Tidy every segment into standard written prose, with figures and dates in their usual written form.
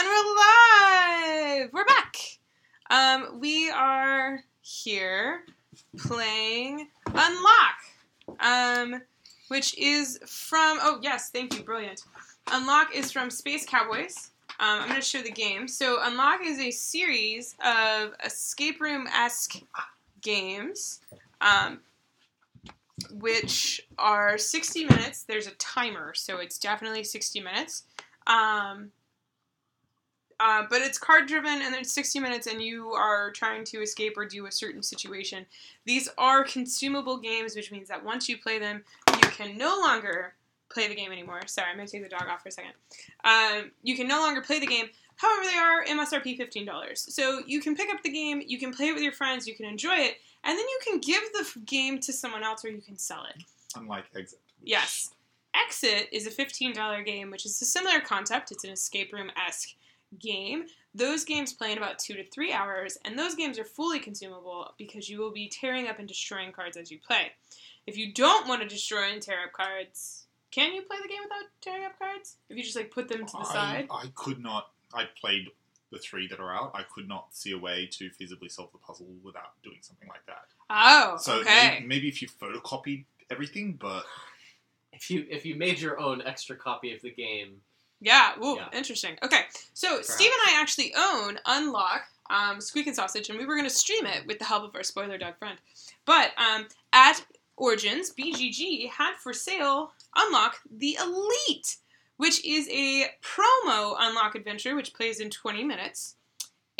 And we're live! We're back! We are here playing Unlock, which is from... Oh, yes, thank you, brilliant. Unlock is from Space Cowboys. I'm going to show the game. So Unlock is a series of escape room-esque games, which are 60 minutes. There's a timer, so it's definitely 60 minutes. But it's card-driven, and it's 60 minutes, and you are trying to escape or do a certain situation. These are consumable games, which means that once you play them, you can no longer play the game anymore. Sorry, I'm going to take the dog off for a second. You can no longer play the game. However, they are MSRP $15. So you can pick up the game, you can play it with your friends, you can enjoy it, and then you can give the game to someone else or you can sell it. Unlike Exit. Yes. Exit is a $15 game, which is a similar concept. It's an escape room-esque game. Those games play in about 2 to 3 hours, and those games are fully consumable because you will be tearing up and destroying cards as you play. If you don't want to destroy and tear up cards, can you play the game without tearing up cards? If you just put them to the side? I could not. I played the 3 that are out. I could not see a way to feasibly solve the puzzle without doing something like that. Oh, so okay. Maybe if you photocopied everything, but if you made your own extra copy of the game. Yeah, ooh, yeah. Interesting. Okay, so Perhaps. Steve and I actually own Unlock, Squeak and Sausage, and we were going to stream it with the help of our spoiler dog friend. But at Origins, BGG had for sale Unlock the Elite, which is a promo Unlock adventure, which plays in 20 minutes.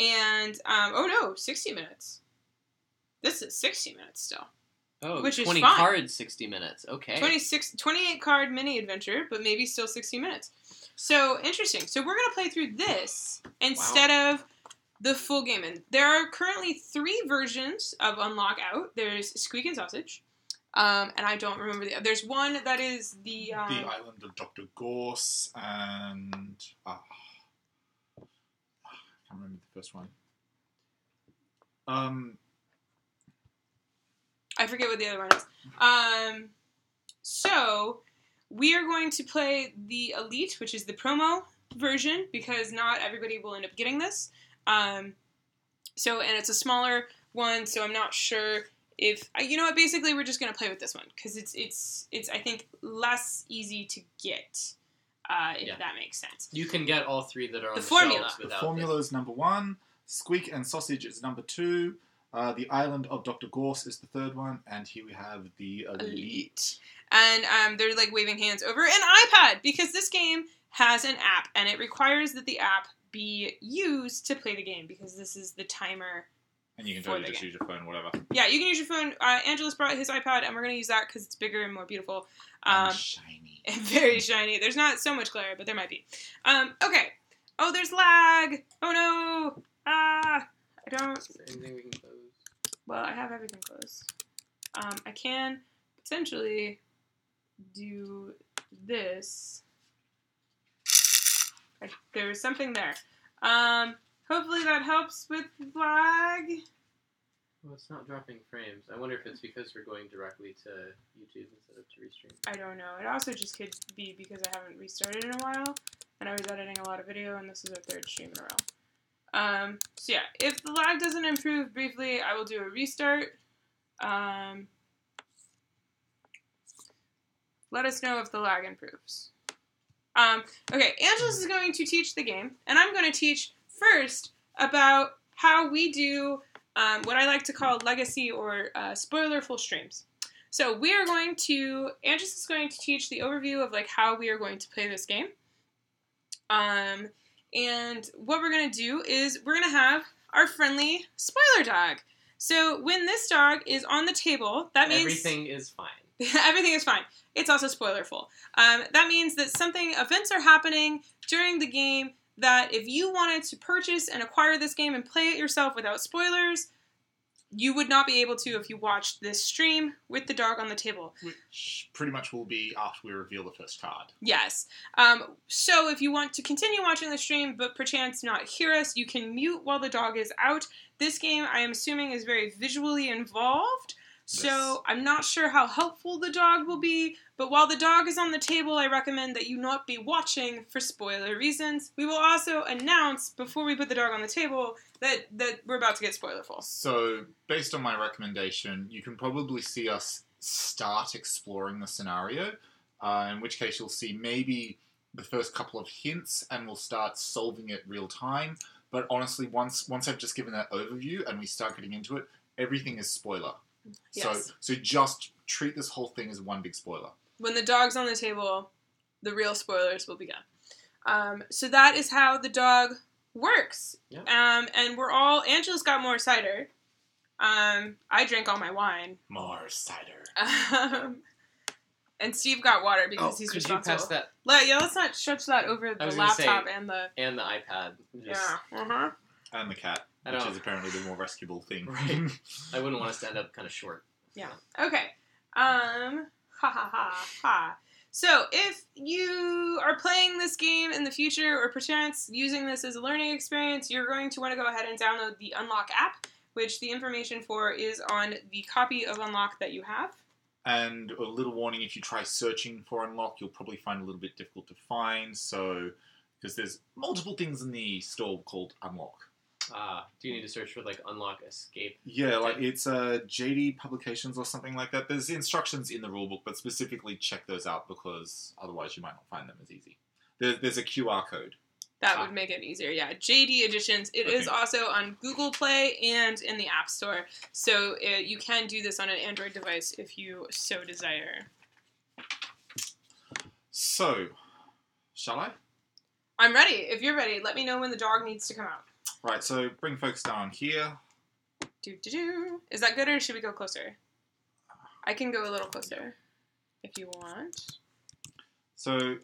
And, 60 minutes. This is 60 minutes still. Oh, which 20 is fine. cards, 60 minutes. Okay. 28 card mini adventure, but maybe still 60 minutes. So, interesting. So, we're going to play through this instead of the full game. And there are currently 3 versions of Unlock out. There's Squeak and Sausage. And I don't remember the... There's one that is the Island of Dr. Gorse and... I can't remember the first one. I forget what the other one is. So, we are going to play the Elite, which is the promo version, because not everybody will end up getting this. And it's a smaller one, so I'm not sure if... You know what, basically we're just going to play with this one, because it's I think, less easy to get, if that makes sense. You can get all 3 that are on the formula. shelves without The formula is number 1, Squeak and Sausage is number 2, the Island of Dr. Gorse is the 3rd one, and here we have the Elite. And they're waving hands over an iPad, because this game has an app, and it requires that the app be used to play the game, because this is the timer. And you can totally just use your phone, whatever. Yeah, you can use your phone. Angelus brought his iPad, and we're going to use that because it's bigger and more beautiful. And shiny. And very shiny. There's not so much glare, but there might be. Okay. Oh, there's lag. Oh, no. I don't... Is there anything we can close? Well, I have everything closed. I can potentially do this. There's something there. Hopefully that helps with lag. Well, it's not dropping frames. I wonder if it's because we're going directly to YouTube instead of to Restream. I don't know. It also just could be because I haven't restarted in a while, and I was editing a lot of video, and this is our 3rd stream in a row. So yeah, if the lag doesn't improve briefly, I will do a restart. Let us know if the lag improves. Okay, Angelus is going to teach the game, and I'm going to teach first about how we do what I like to call legacy or spoilerful streams. So we are going to... Angelus is going to teach the overview of how we are going to play this game. And what we're going to do is we're going to have our friendly spoiler dog. So when this dog is on the table, that means... Everything is fine. Everything is fine. It's also spoilerful. That means that events are happening during the game that if you wanted to purchase and acquire this game and play it yourself without spoilers, you would not be able to if you watched this stream with the dog on the table. Which pretty much will be after we reveal the first card. Yes. So if you want to continue watching the stream but perchance not hear us, you can mute while the dog is out. This game, I am assuming, is very visually involved. So I'm not sure how helpful the dog will be, but while the dog is on the table, I recommend that you not be watching for spoiler reasons. We will also announce, before we put the dog on the table, that we're about to get spoilerful. So, based on my recommendation, you can probably see us start exploring the scenario, in which case you'll see maybe the first couple of hints and we'll start solving it real time. But honestly, once I've just given that overview and we start getting into it, everything is spoiler. Yes. So just treat this whole thing as one big spoiler. When the dog's on the table, the real spoilers will begin. So that is how the dog works. Yeah. And we're all... Angelus got more cider. I drank all my wine. More cider. And Steve got water because he's could responsible. you pass that? Let's not stretch that over I the was gonna say, laptop and the... And the iPad. Just, Yeah. Uh-huh. And the cat, I which know. is apparently the more rescuable thing. Right. I wouldn't want us to end up kind of short. Yeah. Okay. Ha ha ha ha. So, if you are playing this game in the future or perchance using this as a learning experience, you're going to want to go ahead and download the Unlock app, which the information for is on the copy of Unlock that you have. And a little warning, if you try searching for Unlock, you'll probably find it a little bit difficult to find, because there's multiple things in the store called Unlock. Do you need to search for, like, Unlock Escape? Yeah, like it's JD Publications or something like that. There's instructions in the rulebook, but specifically check those out because otherwise you might not find them as easy. There's a QR code. That would make it easier, yeah. JD Editions. It is also on Google Play and in the App Store. So you can do this on an Android device if you so desire. So, shall I? I'm ready. If you're ready, let me know when the dog needs to come out. Right, so bring folks down here. Do. Is that good or should we go closer? I can go a little closer if you want. So,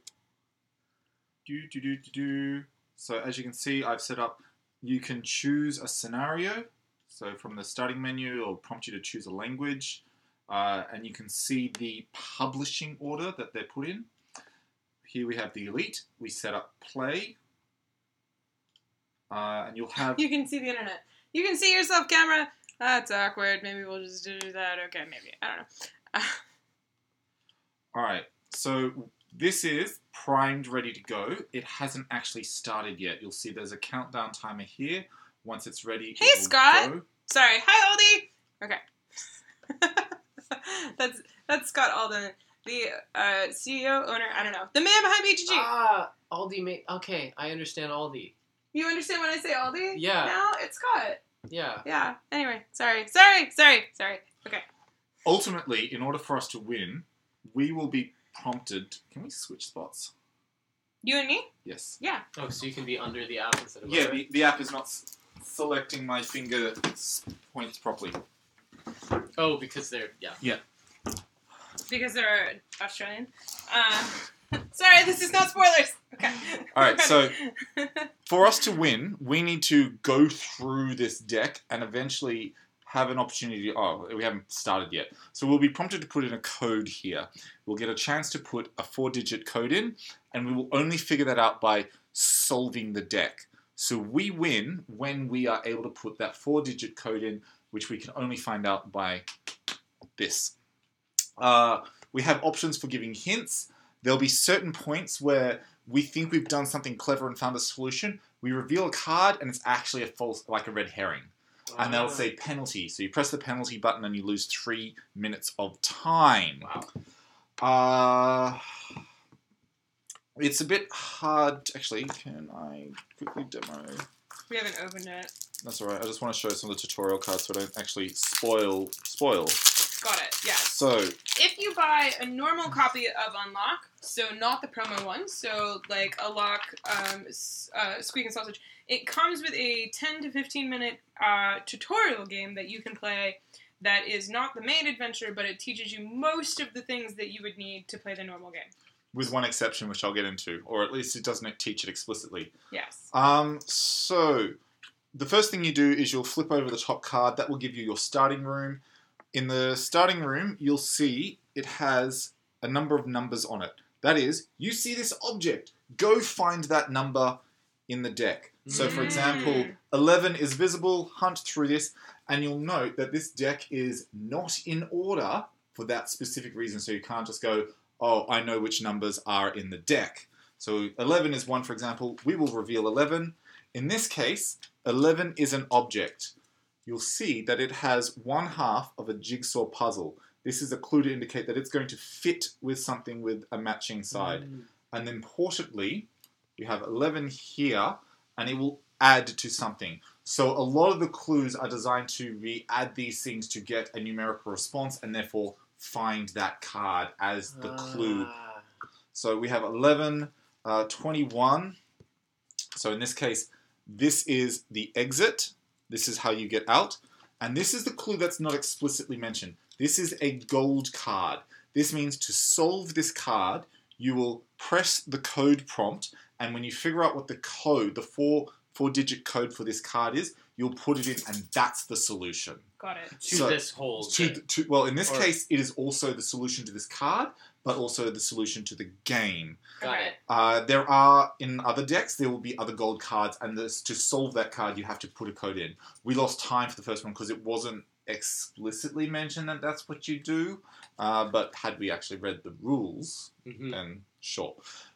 So as you can see, I've set up, you can choose a scenario. So from the starting menu, it'll prompt you to choose a language. And you can see the publishing order that they're put in. Here we have the Elite. We set up play. And you'll have... You can see the internet. You can see yourself, camera. That's awkward. Maybe we'll just do that. Okay, maybe. I don't know. Alright, so this is primed, ready to go. It hasn't actually started yet. You'll see there's a countdown timer here. Once it's ready, Hey, it will Scott! go. Sorry. Hi, Aldi! Okay. That's Scott Alden, the CEO, owner, I don't know. The man behind BGG! Aldi made... Okay, I understand Aldi. You understand when I say Aldi? Yeah. Now it's Scott. Yeah. Yeah. Anyway, sorry. Okay. Ultimately, in order for us to win, we will be prompted... Can we switch spots? You and me? Yes. Yeah. Oh, so you can be under the app instead of Yeah, over? the app is not selecting my finger points properly. Oh, because they're... Yeah. Because they're Australian. Sorry, this is not spoilers. Okay. Alright, so for us to win, we need to go through this deck and eventually have an opportunity... Oh, we haven't started yet. So we'll be prompted to put in a code here. We'll get a chance to put a 4-digit code in, and we will only figure that out by solving the deck. So we win when we are able to put that 4-digit code in, which we can only find out by this. We have options for giving hints. There'll be certain points where we think we've done something clever and found a solution. We reveal a card, and it's actually a false, like a red herring. And they'll say penalty. So you press the penalty button and you lose 3 minutes of time. Wow. It's a bit hard. Actually, can I quickly demo? We haven't opened it. That's alright. I just want to show some of the tutorial cards so I don't actually spoil. Got it, yeah. So, if you buy a normal copy of Unlock, so not the promo one, so like a lock, Squeak and Sausage, it comes with a 10 to 15 minute tutorial game that you can play that is not the main adventure, but it teaches you most of the things that you would need to play the normal game. with one exception, which I'll get into, or at least it doesn't teach it explicitly. Yes. So, the first thing you do is you'll flip over the top card. That will give you your starting room. In the starting room, you'll see it has a number of numbers on it. That is, you see this object. Go find that number in the deck. So, for example, 11 is visible. Hunt through this, and you'll note that this deck is not in order for that specific reason. So you can't just go, oh, I know which numbers are in the deck. So 11 is one, for example. We will reveal 11. In this case, 11 is an object. You'll see that it has one half of a jigsaw puzzle. This is a clue to indicate that it's going to fit with something with a matching side. And then, importantly, you have 11 here, and it will add to something. So a lot of the clues are designed to add these things to get a numerical response, and therefore find that card as the clue. So we have 11, 21. So in this case, this is the exit. This is how you get out. And this is the clue that's not explicitly mentioned. This is a gold card. This means to solve this card, you will press the code prompt, and when you figure out what the code, the four-digit code for this card is, you'll put it in, and that's the solution. Got it. This whole game. Well, in this case, it is also the solution to this card, but also the solution to the game. Got it. There are, in other decks, there will be other gold cards, and to solve that card, you have to put a code in. We lost time for the first one because it wasn't explicitly mentioned that that's what you do, but had we actually read the rules, then sure.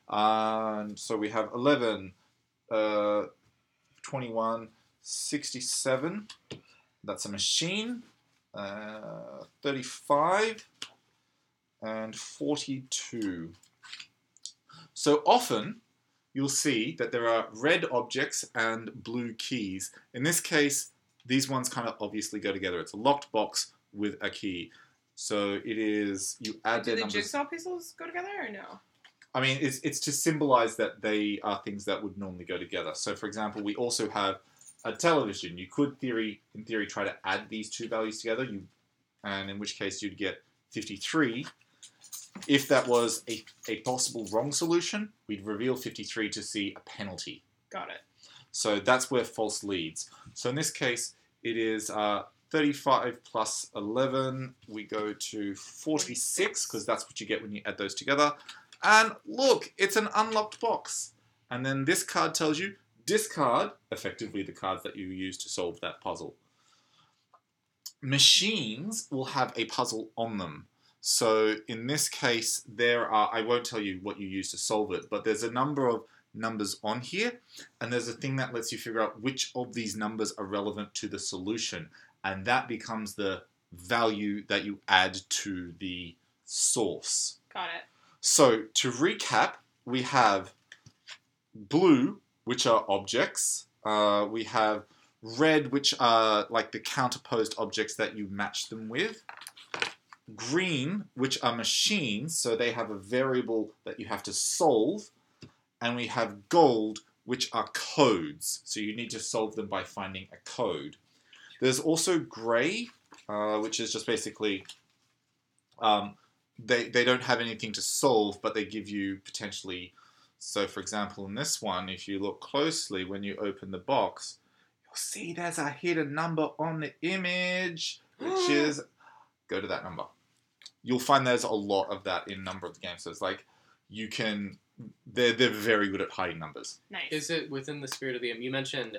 So we have 11, 21, 67. That's a machine. 35 and 42. So often you'll see that there are red objects and blue keys. In this case, these ones kind of obviously go together. It's a locked box with a key. So it is, you add their numbers. Do the jigsaw puzzles go together or no? I mean, it's to symbolize that they are things that would normally go together. So, for example, we also have a television. You could, in theory, try to add these two values together, and in which case you'd get 53. If that was a possible wrong solution, we'd reveal 53 to see a penalty. Got it. So that's where false leads. So in this case, it is 35 plus 11. We go to 46, because that's what you get when you add those together. And look, it's an unlocked box. And then this card tells you, discard, effectively the cards that you use to solve that puzzle. Machines will have a puzzle on them. So in this case, there are, I won't tell you what you use to solve it, but there's a number of numbers on here, and there's a thing that lets you figure out which of these numbers are relevant to the solution, and that becomes the value that you add to the source. Got it. So to recap, we have blue, which are objects. We have red, which are like the counterposed objects that you match them with. Green, which are machines, so they have a variable that you have to solve. And we have gold, which are codes, so you need to solve them by finding a code. There's also grey, which is just basically, they don't have anything to solve, but they give you potentially, so for example in this one, if you look closely when you open the box, you'll see there's a hidden number on the image, which is, go to that number. You'll find there's a lot of that in a number of the games, so it's like, you can, they're very good at hiding numbers. Nice. Is it within the spirit of the game? You mentioned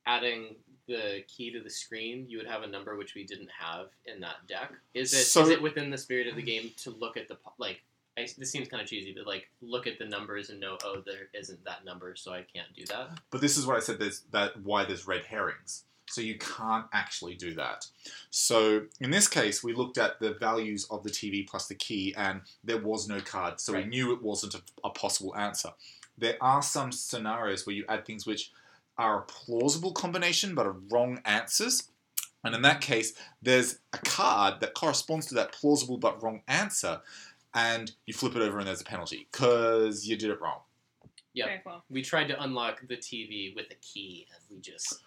adding the key to the screen. You would have a number which we didn't have in that deck. Is it within the spirit of the game to look at the, like, this seems kind of cheesy, but like, look at the numbers and know, oh, there isn't that number, so I can't do that? But this is what I said, why there's red herrings. So you can't actually do that. So in this case, we looked at the values of the TV plus the key, and there was no card, so we knew it wasn't a possible answer. There are some scenarios where you add things which are a plausible combination but are wrong answers. And in that case, there's a card that corresponds to that plausible but wrong answer, and you flip it over and there's a penalty because you did it wrong. Yeah, okay, well. We tried to unlock the TV with a key, and we just...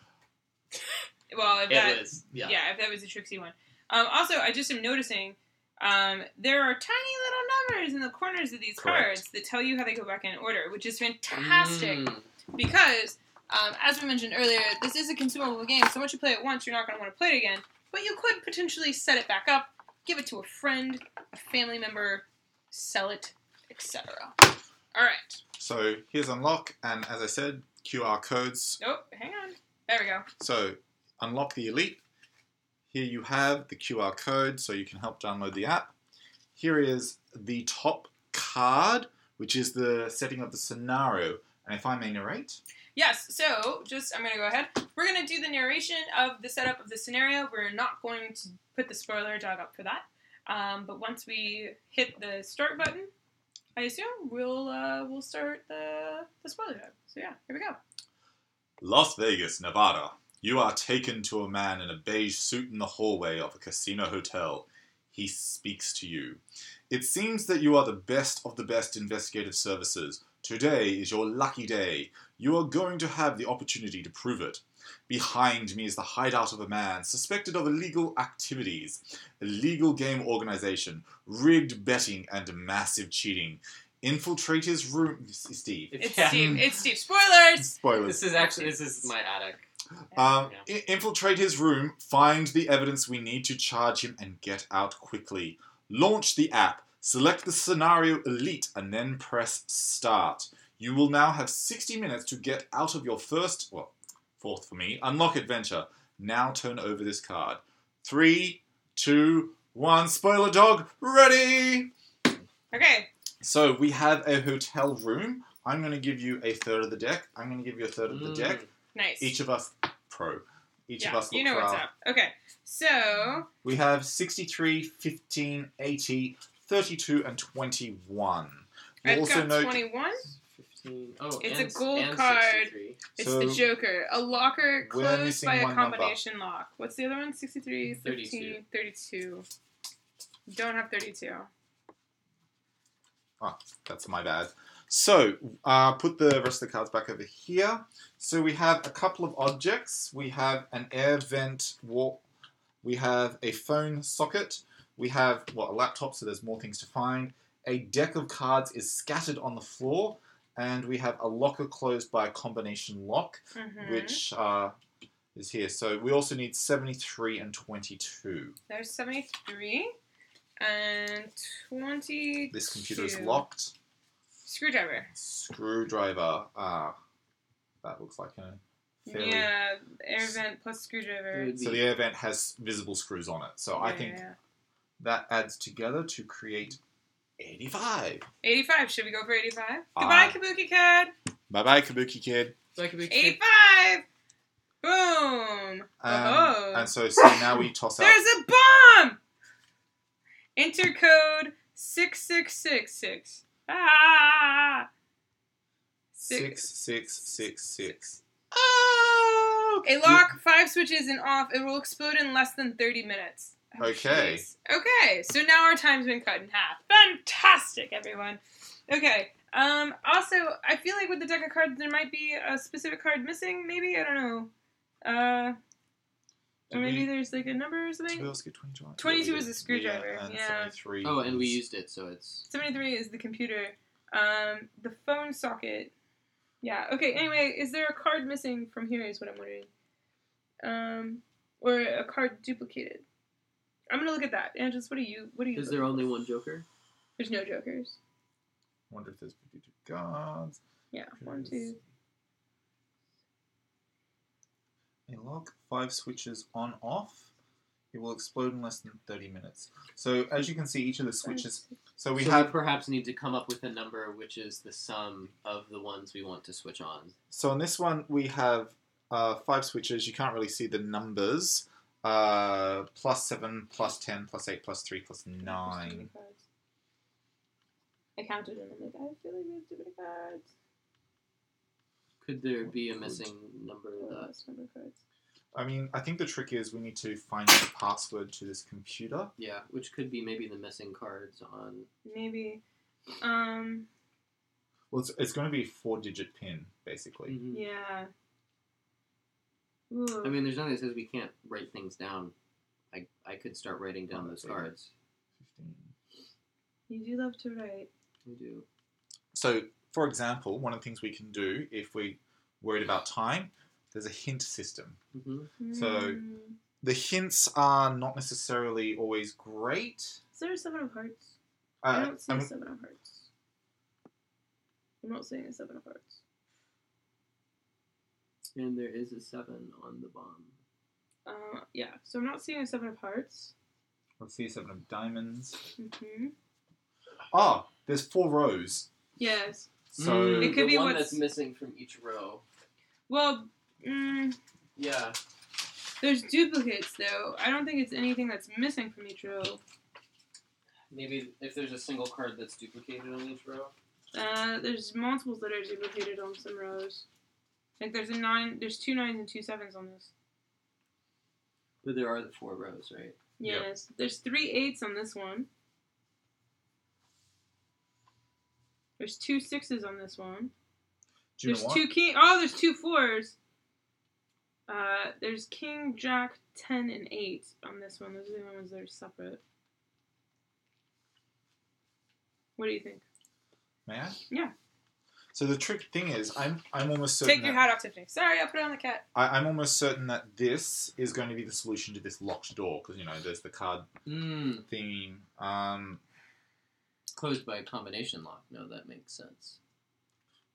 Well, if that was a tricksy one. Also, I just am noticing there are tiny little numbers in the corners of these cards that tell you how they go back in order, which is fantastic because, as we mentioned earlier, this is a consumable game, so once you play it once, you're not going to want to play it again, but you could potentially set it back up, give it to a friend, a family member, sell it, etc. All right. So here's unlock, and as I said, QR codes. Oh, hang on. There we go. So unlock the elite. Here you have the QR code, so you can help download the app. Here is the top card, which is the setting of the scenario. And if I may narrate. Yes, so I'm going to go ahead. We're going to do the narration of the setup of the scenario. We're not going to put the spoiler jog up for that. But once we hit the start button, I assume we'll start the spoiler jog. So yeah, here we go. Las Vegas, Nevada. You are taken to a man in a beige suit in the hallway of a casino hotel. He speaks to you. It seems that you are the best of the best investigative services. Today is your lucky day. You are going to have the opportunity to prove it. Behind me is the hideout of a man suspected of illegal activities, illegal game organization, rigged betting, and massive cheating. Infiltrate his room. Steve. It's Steve. It's Steve. Spoilers! Spoilers. This is my attic. Infiltrate his room, find the evidence we need to charge him, and get out quickly. Launch the app, select the scenario elite, and then press start. You will now have 60 minutes to get out of your fourth for me, unlock adventure. Now turn over this card. 3, 2, 1, spoiler dog, ready! Okay. So we have a hotel room. I'm going to give you a third of the deck. I'm going to give you a third of the deck. Nice. Each of us, Each of us look you know for what's up. Okay, so... We have 63, 15, 80, 32, and 21. I've got 21. 15. Oh, it's a gold card. 63. It's the Joker. A locker closed by a combination lock. What's the other one? 63, 15, 32. Don't have 32. Oh, that's my bad. So, put the rest of the cards back over here. So we have a couple of objects. We have an air vent wall. We have a phone socket. We have, a laptop, so there's more things to find. A deck of cards is scattered on the floor. And we have a locker closed by a combination lock, which is here. So we also need 73 and 22. There's 73 and 22. This computer is locked. Screwdriver. That looks like a fairly... Yeah, air vent plus screwdriver. So the air vent has visible screws on it. So I think that adds together to create 85. 85. Should we go for 85? Goodbye, Kabuki Kid. Bye-bye, Kabuki Kid. Bye, Kabuki Kid. 85! Boom! And so now we toss out... There's a bomb! Enter code 6666. Ah! 6666. Oh! A lock, 5 switches, and off. It will explode in less than 30 minutes. Oh, okay. Geez. Okay, so now our time's been cut in half. Fantastic, everyone. Okay. Also, I feel like with the deck of cards, there might be a specific card missing. Maybe, I don't know. Or maybe there's like a number or something. 22 is the screwdriver. Yeah. 73. Oh, and we used it, so it's 73 is the computer. The phone socket. Yeah. Okay. Anyway, is there a card missing from here? Is what I'm wondering. Or a card duplicated. I'm gonna look at that. Angelus, what do you? Is there only one Joker? There's no Jokers. I wonder if there's 52 cards. Yeah, 1, 2. A lock, 5 switches on off. It will explode in less than 30 minutes. So as you can see, each of the switches. So we perhaps need to come up with a number which is the sum of the ones we want to switch on. So on this one we have 5 switches. You can't really see the numbers. +7, +10, +8, +3, +9. I counted them. I'm like, I feel like we have too many cards. Could there be a missing number? Number cards. I mean, I think the trick is we need to find the password to this computer. Yeah, which could be maybe the missing cards on... Maybe. Well, it's going to be a 4-digit PIN, basically. Mm-hmm. Yeah. Ooh. I mean, there's nothing that says we can't write things down. I could start writing down those cards. 15. You do love to write. I do. So, for example, one of the things we can do if we're worried about time, there's a hint system. Mm-hmm. So the hints are not necessarily always great. Is there a 7 of hearts? I don't see a 7 of hearts. I'm not seeing a 7 of hearts. And there is a 7 on the bottom. Yeah. So I'm not seeing a 7 of hearts. Let's see, 7 of diamonds. Mm-hmm. Ah, there's 4 rows. Yes. So It could the be one what's... that's missing from each row. Well, Yeah. there's duplicates, though. I don't think it's anything that's missing from each row. Maybe if there's a single card that's duplicated on each row. There's multiples that are duplicated on some rows. Like there's 2 9s and 2 7s on this. But there are the 4 rows, right? Yes. Yep. There's 3 8s on this one. There's 2 6s on this one. There's 2 king. Oh, there's 2 4s. There's king, jack, 10, and 8 on this one. Those are the only ones that are separate. What do you think? May I? Yeah. So the trick thing is, I'm almost certain. Take your hat off, Tiffany. Sorry, I'll put it on the cat. I'm almost certain that this is going to be the solution to this locked door because there's the card theme. Closed by a combination lock. No, that makes sense.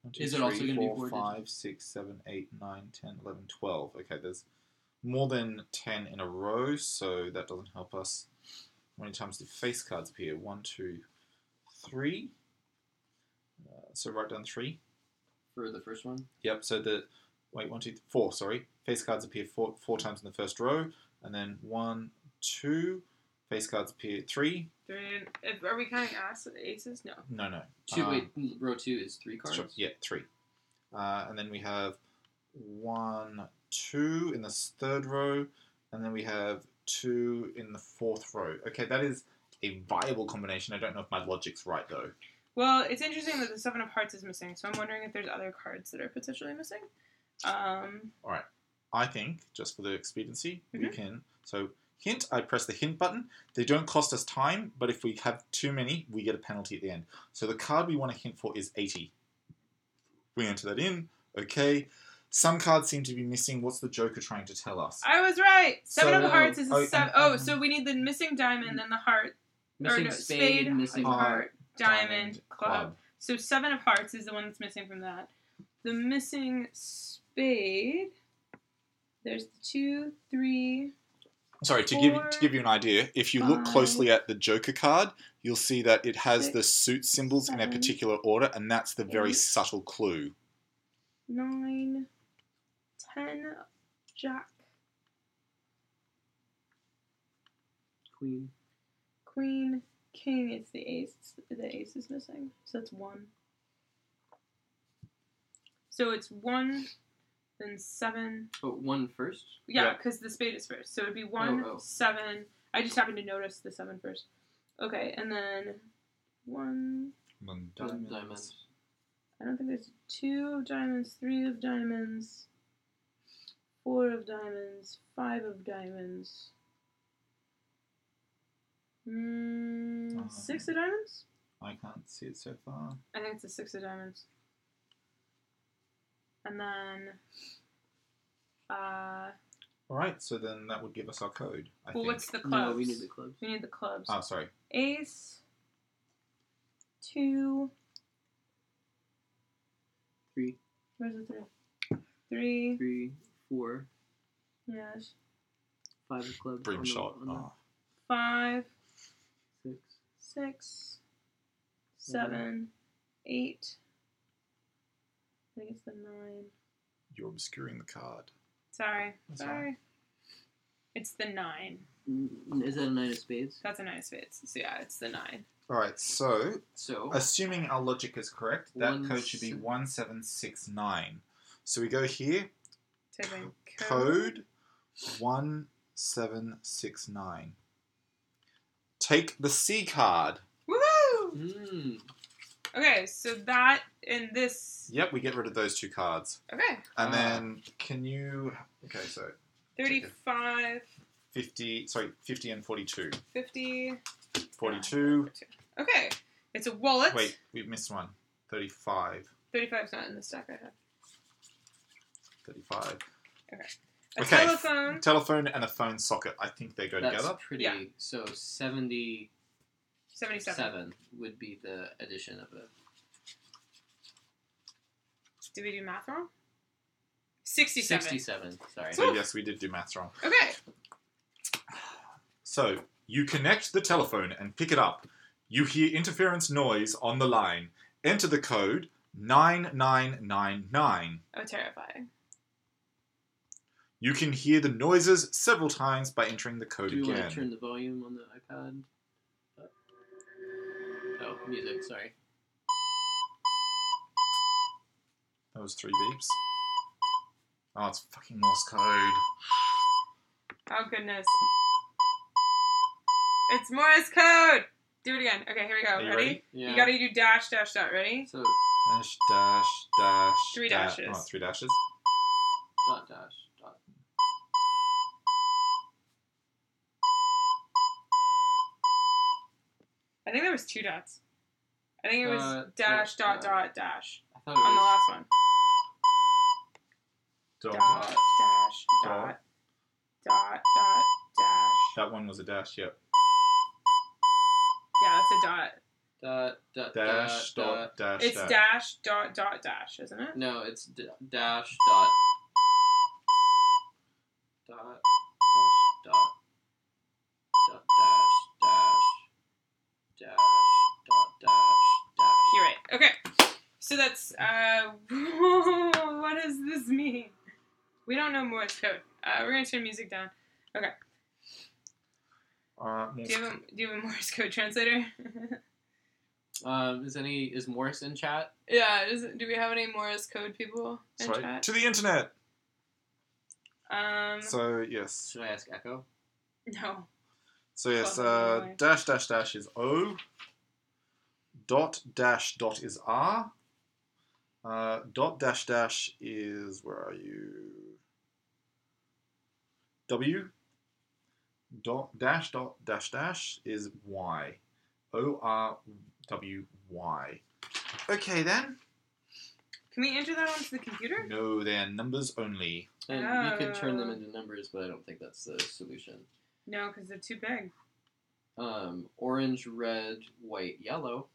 1, 2, Is it 3, also going to be 4, 4 5, 6, 7, 8, 9, 10, 11, 12. Okay, there's more than 10 in a row, so that doesn't help us. How many times do face cards appear? 1, 2, 3. So write down 3. For the first one? Yep, so 1, 2, 4, sorry. Face cards appear 4 times in the first row, and then 1, 2. Face cards appear 3. 3. Are we counting aces? No. No. 2, wait, row 2 is 3 cards? Sure, yeah, 3. And then we have 1, 2 in the third row, and then we have 2 in the fourth row. Okay, that is a viable combination. I don't know if my logic's right, though. Well, it's interesting that the 7 of hearts is missing, so I'm wondering if there's other cards that are potentially missing. Alright. I think, just for the expediency, we can... So, hint, I press the hint button. They don't cost us time, but if we have too many, we get a penalty at the end. So the card we want to hint for is 80. We enter that in. Okay. Some cards seem to be missing. What's the Joker trying to tell us? I was right! 7 of hearts is a 7. So we need the missing diamond and the heart. Missing spade, missing heart. Diamond, club. So 7 of hearts is the one that's missing from that. The missing spade. There's the 2, 3. Sorry, 4, to give you an idea, if you 5, look closely at the Joker card, you'll see that it has 6, the suit symbols 7, in a particular order, and that's the very 8, subtle clue. 9, 10, jack. Queen. Queen, king, it's the ace. The ace is missing. So it's 1. So it's 1, then 7. Oh, 1 first? Yeah, because the spade is first. So it'd be 1, 7. I just happened to notice the 7 first. Okay, and then 1. Diamonds. I don't think there's 2 of diamonds, 3 of diamonds, 4 of diamonds, 5 of diamonds. 6 of diamonds? I can't see it so far. I think it's a 6 of diamonds. And then, Alright, so then that would give us our code, I think. what's the clubs? No, we need the clubs. We need the clubs. Oh, sorry. Ace, 2. 3. Where's the 3? 3. 3, 4. Yes. 5 of clubs. Brim shot. 5. 6. 6. 7. 8. I think it's the 9. You're obscuring the card. Sorry. That's Sorry. right. It's the 9. Is that a 9 of spades? That's a 9 of spades. So yeah, it's the 9. Alright, so So, assuming our logic is correct, that code should be 1769. So we go here, Typing code 1769. Take the C card. Woohoo! Okay, so that in this. Yep, we get rid of those 2 cards. Okay. And then, can you... Okay, so... 35. 50 and 42. 50. 42. Okay. It's a wallet. Wait, we've missed one. 35. 35's not in the stack I have. 35. Okay. Okay. Telephone. Telephone and a phone socket. I think they go that's together. pretty... Yeah. So, 77 77. would be the addition of a... Did we do math wrong? 67. 67, sorry. So yes, we did do maths wrong. Okay. So, you connect the telephone and pick it up. You hear interference noise on the line. Enter the code 9999. Oh, terrifying. You can hear the noises several times by entering the code Do you again. want to turn the volume on the iPad up? Oh, music, sorry. That was 3 beeps. Oh, it's fucking Morse code. Oh, goodness. It's Morse code! Do it again. Okay, here we go. Are you ready? Yeah. You gotta do dash, dash, dot. Ready? So, Dash, dash, dash. 3 dashes. Oh, 3 dashes. dot, dash, dot. I think there was 2 dots. I think it was dash, dot, dot, dash. I thought it On the was... last one. Dot. Dot, dash, dot, dot, dot, dash. That one was a dash, yep. Yeah, that's a dot. Dot, dot, Dash, dot, dash, It's dash. dash, dot, dot, dash, isn't it? No, it's dash, dot. Dot, dash, dot. Dot, dash, dash. Dash, dot, dash, dash. You're right. Okay. So that's, what does this mean? We don't know Morse code. We're going to turn music down. Okay. Do you have a Morse code translator? Is Morse in chat? Yeah. Do we have any Morse code people in Sorry. chat? To the internet! So So, yes. Should I ask Echo? no. So, yes, Well, anyway. dash, dash, dash is O. Dot, dash, dot is R. Dot, dash, dash is, where are you? W. Dot, dash, dash is Y. O-R-W-Y. Okay, then. Can we enter that onto the computer? No, they're numbers only. And we could turn them into numbers, but I don't think that's the solution. No, because they're too big. Orange, red, white, yellow.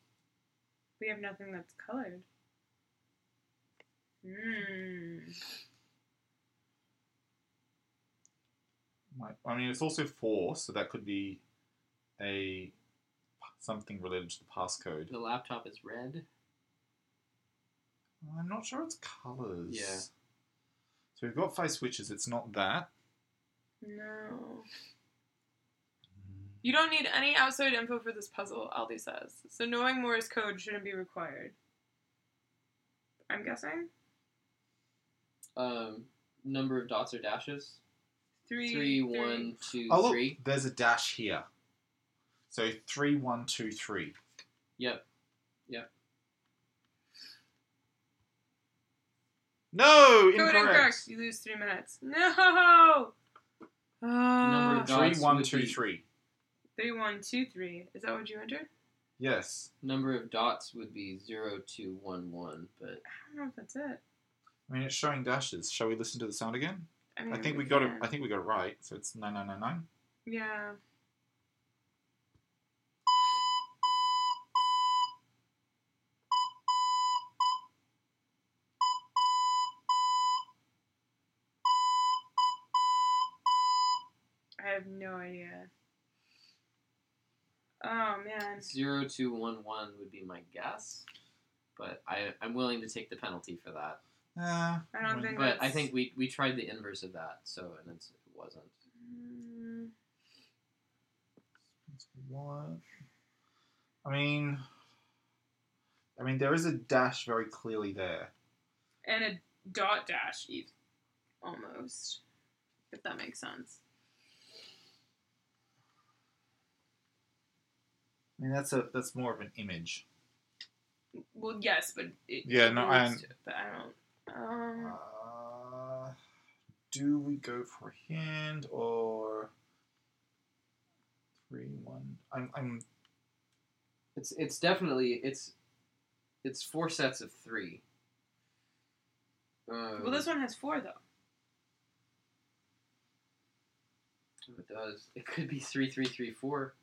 We have nothing that's colored. I mean, it's also 4, so that could be something related to the passcode. The laptop is red. I'm not sure it's colours. Yeah. So we've got 5 switches. It's not that. No. You don't need any outside info for this puzzle, Aldi says. So knowing Morse code shouldn't be required. I'm guessing? Number of dots or dashes? 3, 3, 1, 2, Oh, look, 3. there's a dash here. So 3, 1, 2, 3. Yep. No! Code incorrect. Incorrect! You lose 3 minutes. No! Number of 3, dots 1, would 2, be- 3. 3, 1, 2, 3. Is that what you entered? Yes. Number of dots would be 0, 2, 1, 1, but... I don't know if that's it. I mean, it's showing dashes. Shall we listen to the sound again? I mean, I think we got it right. So it's 9999. Yeah. I have no idea. Oh, man. 0, 2, 1, 1 would be my guess, but I'm willing to take the penalty for that. I don't think But that's... I think we tried the inverse of that, so and it wasn't. What? I mean, there is a dash very clearly there. And a dot dash, almost. If that makes sense. I mean, that's more of an image. Well, yes, but it... Yeah, no, But I don't... do we go for a hand or 3, 1? It's definitely it's 4 sets of 3. Well, this one has 4, though. It does. It could be 3, 3, 3, 4.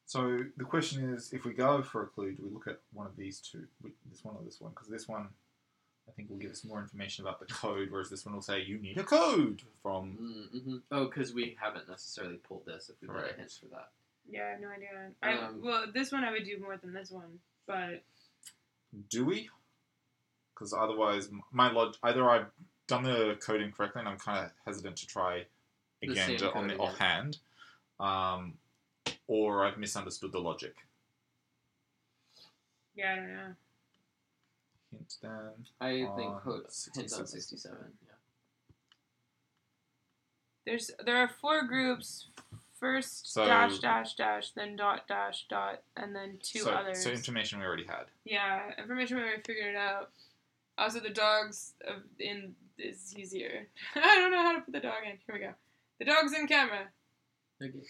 So the question is, if we go for a clue, do we look at one of these two? This one or this one? Because this one, I think will give us more information about the code, whereas this one will say, you need a code from... Mm-hmm. Oh, because we haven't necessarily pulled this, if we've got hints for that. Yeah, I have no idea. Well, this one I would do more than this one, but... Do we? Because otherwise, either I've done the code incorrectly and I'm kind of hesitant to try again on the offhand, or I've misunderstood the logic. Yeah, I don't know. Hint then. I think code hint on 67. Yeah. There are 4 groups. First dash dash dash, then dot dash dot, and then 2 others. So information we already had. Yeah, information we already figured it out. Also, the dogs in is easier. I don't know how to put the dog in. Here we go. The dog's in camera. Okay,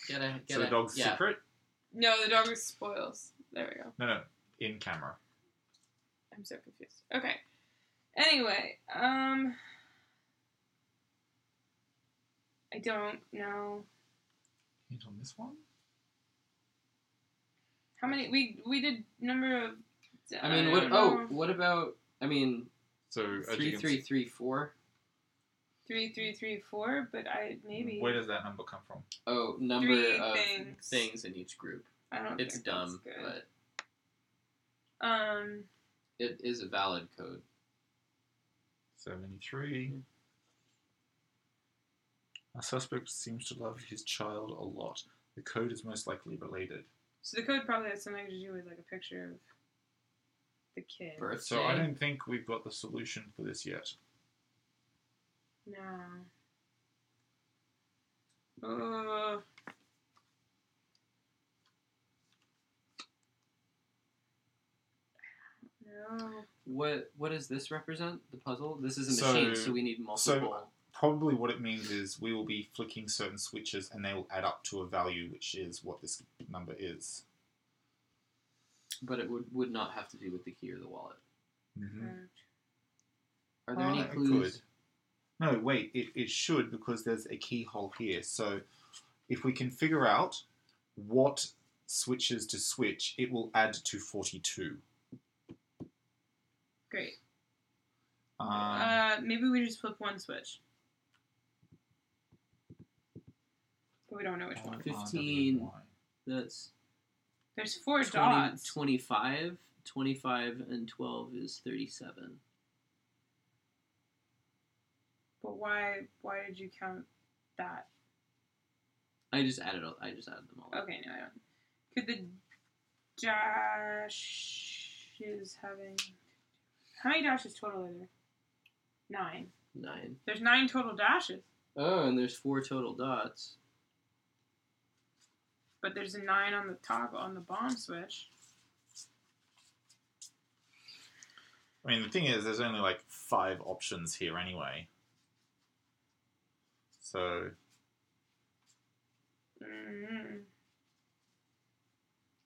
so the dog's secret? No, the dog is spoils. There we go. No, in camera. I'm so confused. Okay. Anyway, I don't know. Hint on this one? How many? We did number of... I mean, what about... I mean... So 3334. 3334, but maybe. Where does that number come from? Oh, number of things in each group. I don't. It's dumb, but. Um. It is a valid code. 73. A suspect seems to love his child a lot. The code is most likely related. So the code probably has something to do with like a picture of the kid. Birthday. So I don't think we've got the solution for this yet. No. No. What does this represent? The puzzle? This is a machine, so we need multiple. So probably what it means is we will be flicking certain switches and they will add up to a value, which is what this number is. But it would not have to do with the key or the wallet. Mm-hmm. Are there any clues? It could. No, wait. It should, because there's a keyhole here. So if we can figure out what switches to switch, it will add to 42. Great. Maybe we just flip one switch. But we don't know which one. 15. That's... There's 4 dots. 25, and 12 is 37. But why did you count that? I just added them all. Okay, no, I don't. Could the dashes having... How many dashes total are there? 9. 9. There's 9 total dashes. Oh, and there's 4 total dots. But there's a 9 on the top on the bomb switch. I mean, the thing is, there's only like 5 options here anyway. So... Mm-hmm.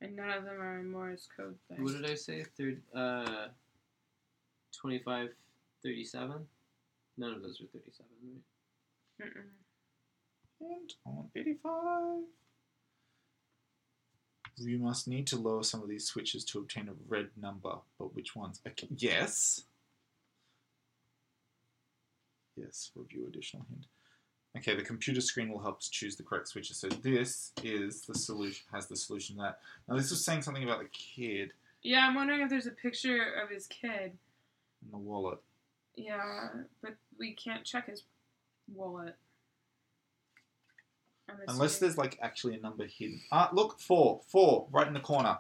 And none of them are in Morse code thing. What did I say? 25, 37? None of those are 37, right? And on 85... You must need to lower some of these switches to obtain a red number. But which ones? Okay. Yes. Yes, review additional hint. Okay, the computer screen will help us choose the correct switches. So this is the solution, has the solution to that. Now this was saying something about the kid. Yeah, I'm wondering if there's a picture of his kid. In the wallet. Yeah, but we can't check his wallet. Unless there's like actually a number hidden. Look, 4, right in the corner.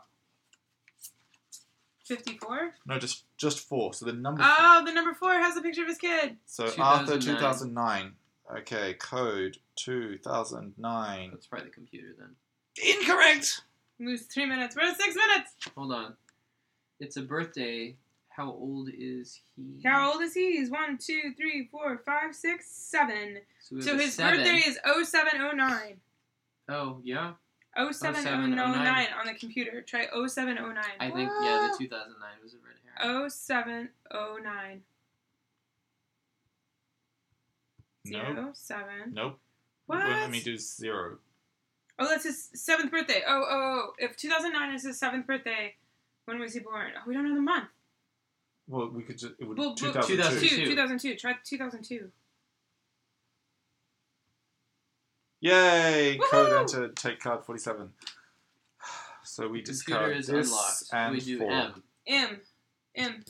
54? No, just 4. So the number. Oh, the number 4 has a picture of his kid. So 2009. Arthur 2009. Okay, code 2009. That's probably the computer then. Incorrect. Lose 3 minutes. We're at 6 minutes. Hold on. It's a birthday. How old is he? How old is he? He's 1, 2, 3, 4, 5, 6, 7. So his 7. birthday is 0709. Oh, yeah? 0709 on the computer. Try 0709. I think, yeah, the 2009 was a red herring. 0709. Nope. 7. Nope. What? Let me do 0. Oh, that's his 7th birthday. Oh. If 2009 is his 7th birthday, when was he born? Oh, we don't know the month. Well, we could just... It would, Well, 2002. 2002. Try 2002. Yay! Woohoo! Code entered. Take card 47. So we discard is this unlocked. and We do 4. M. M.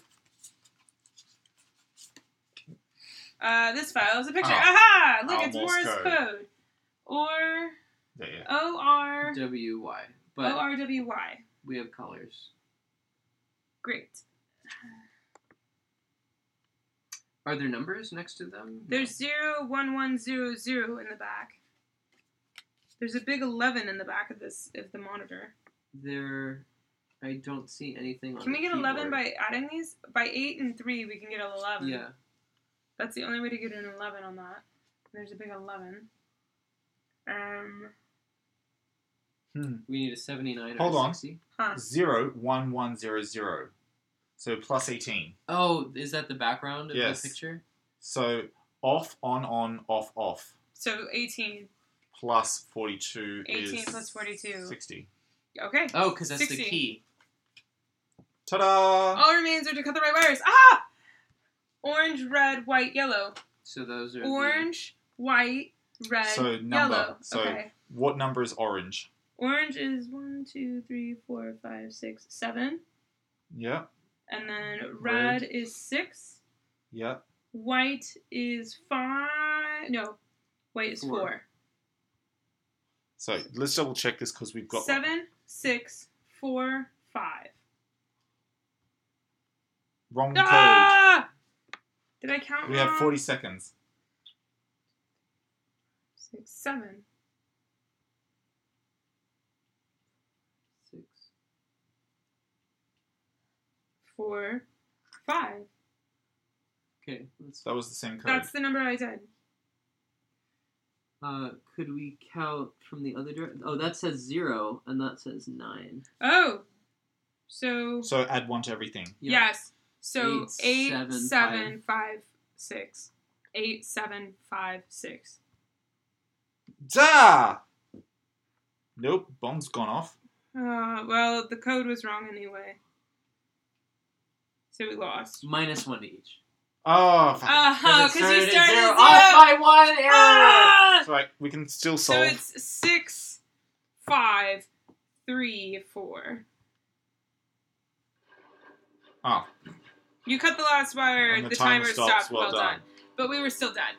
This file is a picture. Oh. Aha! Look, it's Morse Morse code. Or Yeah. O-R... W-Y. But O-R-W-Y. we have colors. Great. Are there numbers next to them? There's 01100 in the back. There's a big 11 in the back of the monitor. I don't see anything on Can the we get 11 keyboard. by adding these? By 8 and 3, we can get an 11. Yeah. That's the only way to get an 11 on that. There's a big 11. We need a 79 Hold or a on. 60. Huh. 01100. So plus 18. Oh, is that the background of Yes. the picture? So off, on, off, off. So 18. Plus 42 18 is plus 42. 60. Okay. Oh, because that's 60. the key. Ta-da! All remains are to cut the right wires. Ah! Orange, red, white, yellow. So those are Orange, white, red, So number. yellow. So Okay. what number is orange? Orange is 1, 2, 3, 4, 5, 6, 7. Yeah. And then red is 6. Yeah. White is 5. No. White is 4. So let's double check this because we've got 7, 6, 4, 5. wrong code. Ah! Did I count We wrong? have 40 seconds. 6, 7. 6. 4, 5. Okay. That was the same code. That's the number I said. Could we count from the other direction? Oh, that says 0, and that says 9. Oh. So add 1 to everything. Yeah. yes. So 8, 8, 7, 7, 5, 6. 8, 7, 5, 6. Da! Nope, bomb's gone off. Well, the code was wrong anyway. So we lost. Minus 1 to each. Oh, fuck. Because you started at 0. Off by 1 error! Ah! It's alright, we can still So solve. it's 6, 5, 3, 4. Oh, You cut the last wire, And the timer stopped. well done. But we were still dead.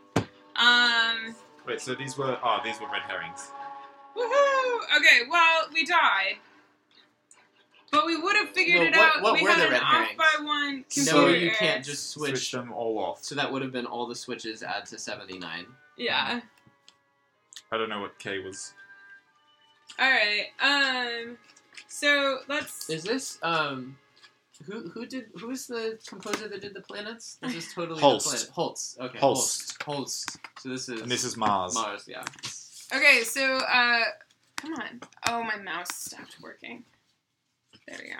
Wait, so these were red herrings. Woohoo! Okay, well, we died. But we would have figured No, it out. what We were had the an red off herrings? by 1 computer So you error. can't just switch. them all off. So that would have been all the switches add to 79. Yeah. I don't know what K was. Alright, so let's... Is this, who's the composer that did the planets? This is totally Holst. the planet. Holst. Okay. Holst. Holst. So this is... And this is Mars. Mars, yeah. Okay, so, come on. Oh, my mouse stopped working. There we go.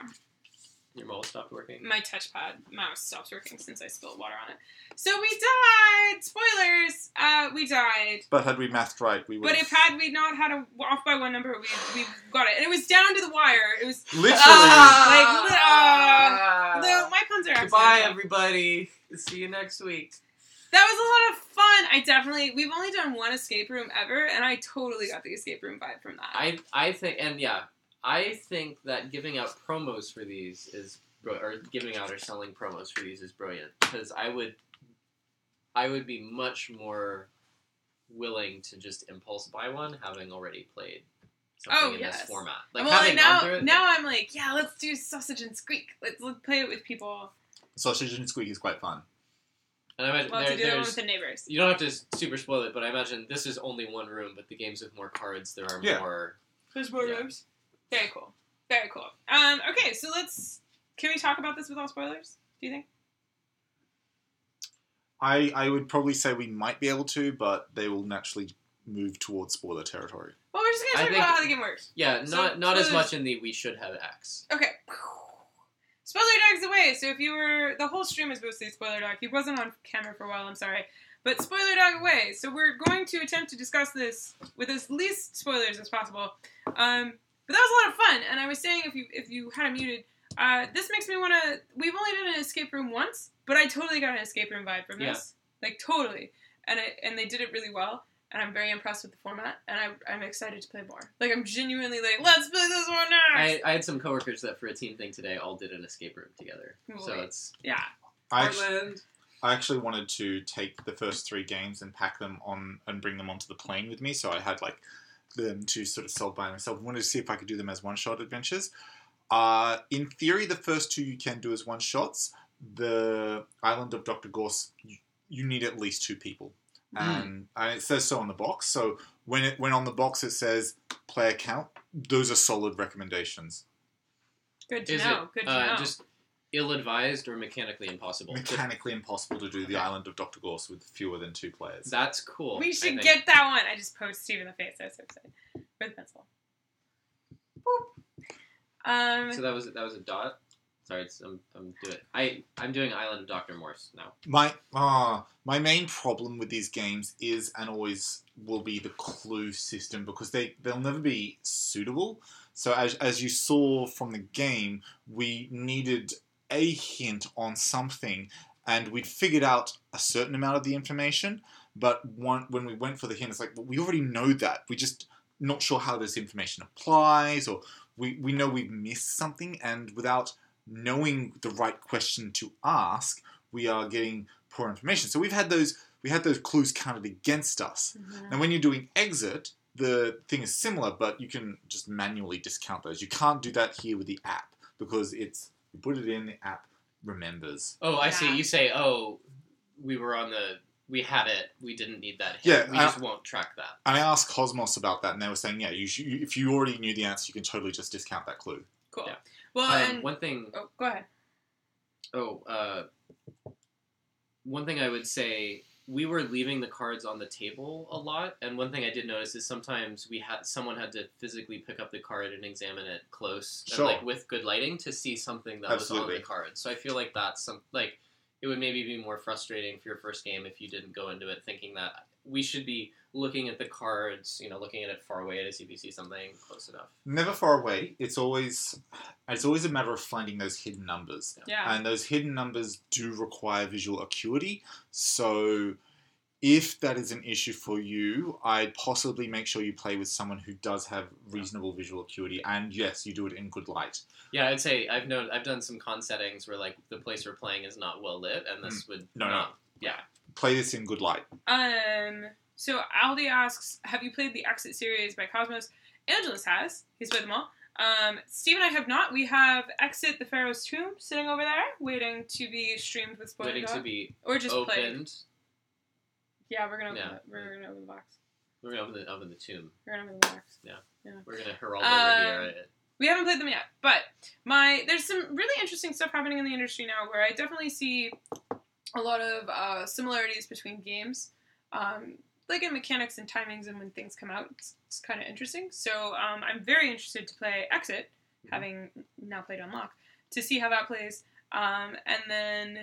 Your mouse stopped working. My touchpad mouse stopped working since I spilled water on it. So we died! Spoilers! We died. But had we mathed right, we would. But if had we not had a off by 1 number, we got it. And it was down to the wire. It was... Literally. No, my puns are Goodbye, accidental. everybody. See you next week. That was a lot of fun. We've only done 1 escape room ever, and I totally got the escape room vibe from that. I think that giving out promos for these is, or giving out or selling promos for these is brilliant, because I would be much more willing to just impulse buy one, having already played something in this format. Like well, having gone through it, now I'm like, yeah, let's do Sausage and Squeak. Let's play it with people. Sausage and Squeak is quite fun. And I imagine Well, to do it with the neighbors. You don't have to super spoil it, but I imagine this is only 1 room, but the games with more cards, there are more... There's more rooms. Very cool. Very cool. Okay, so can we talk about this with all spoilers? Do you think? I would probably say we might be able to, but they will naturally move towards spoiler territory. Well, we're just going to talk about how the game works. Yeah, So, not as spoilers. much in the we should have X. Okay. Spoiler dog's away. So if you were... The whole stream is mostly spoiler dog. He wasn't on camera for a while, I'm sorry. But spoiler dog away. So we're going to attempt to discuss this with as least spoilers as possible. But that was a lot of fun. And I was saying, if you had it muted, This makes me want to... We've only done an escape room once, but I totally got an escape room vibe from this. Like, totally. And they did it really well, and I'm very impressed with the format, and I'm excited to play more. Like, I'm genuinely like, let's play this one next! I had some coworkers that for a team thing today all did an escape room together. So it's... Yeah. I actually wanted to take the first 3 games and pack them on and bring them onto the plane with me, so I had, like, them to sort of solve by myself. I wanted to see if I could do them as one-shot adventures. In theory, the first 2 you can do as one-shots. The Island of Dr. Gorse, you need at least 2 people. And it says so on the box. So when on the box it says player count, those are solid recommendations. Good to know. Good to know. Just ill-advised or mechanically impossible? Mechanically impossible to do the Island of Dr. Gorse with fewer than 2 players. That's cool. We should get that one. I just poked Steve in the face. I was so excited. With a pencil. Boop. So that was a dot. Sorry, I'm doing Island of Dr. Morse now. My main problem with these games is, and always will be, the clue system, because they'll never be suitable. So as you saw from the game, we needed a hint on something, and we'd figured out a certain amount of the information, but when we went for the hint, it's like, well, we already know that. We're just not sure how this information applies, or we know we've missed something, and without knowing the right question to ask, we are getting poor information. So we had those clues counted against us. Mm-hmm. And when you're doing exit, the thing is similar, but you can just manually discount those. You can't do that here with the app, because you put it in, the app remembers. Oh, I see. You say, we had it, we didn't need that hint. Yeah, we just won't track that. And I asked Cosmos about that, and they were saying, yeah, if you already knew the answer, you can totally just discount that clue. Cool. Yeah. Well, and one thing... Oh, go ahead. One thing I would say, we were leaving the cards on the table a lot, and one thing I did notice is sometimes someone had to physically pick up the card and examine it close, sure, and, like, with good lighting to see something that was on the card. So I feel like that's it would maybe be more frustrating for your first game if you didn't go into it thinking that we should be looking at the cards, looking at it far away to see if you see something close enough. Never far away. It's always a matter of finding those hidden numbers. Yeah. And those hidden numbers do require visual acuity. So if that is an issue for you, I'd possibly make sure you play with someone who does have reasonable visual acuity. And yes, you do it in good light. Yeah, I'd say I've done some con settings where, like, the place we're playing is not well lit, and this would no. Yeah. Play this in good light. So Aldi asks, have you played the Exit series by Cosmos? Angelus has. He's played them all. Steve and I have not. We have Exit the Pharaoh's Tomb sitting over there, waiting to be streamed with Spoiler Waiting Dog. to be or just opened. Played. Yeah, we're gonna open the box. We're gonna open the tomb. We're gonna open the box. Yeah. We're gonna herald over here. We haven't played them yet, but there's some really interesting stuff happening in the industry now where I definitely see a lot of similarities between games, like in mechanics and timings and when things come out. It's kind of interesting. So I'm very interested to play Exit, having now played Unlock, to see how that plays. And then,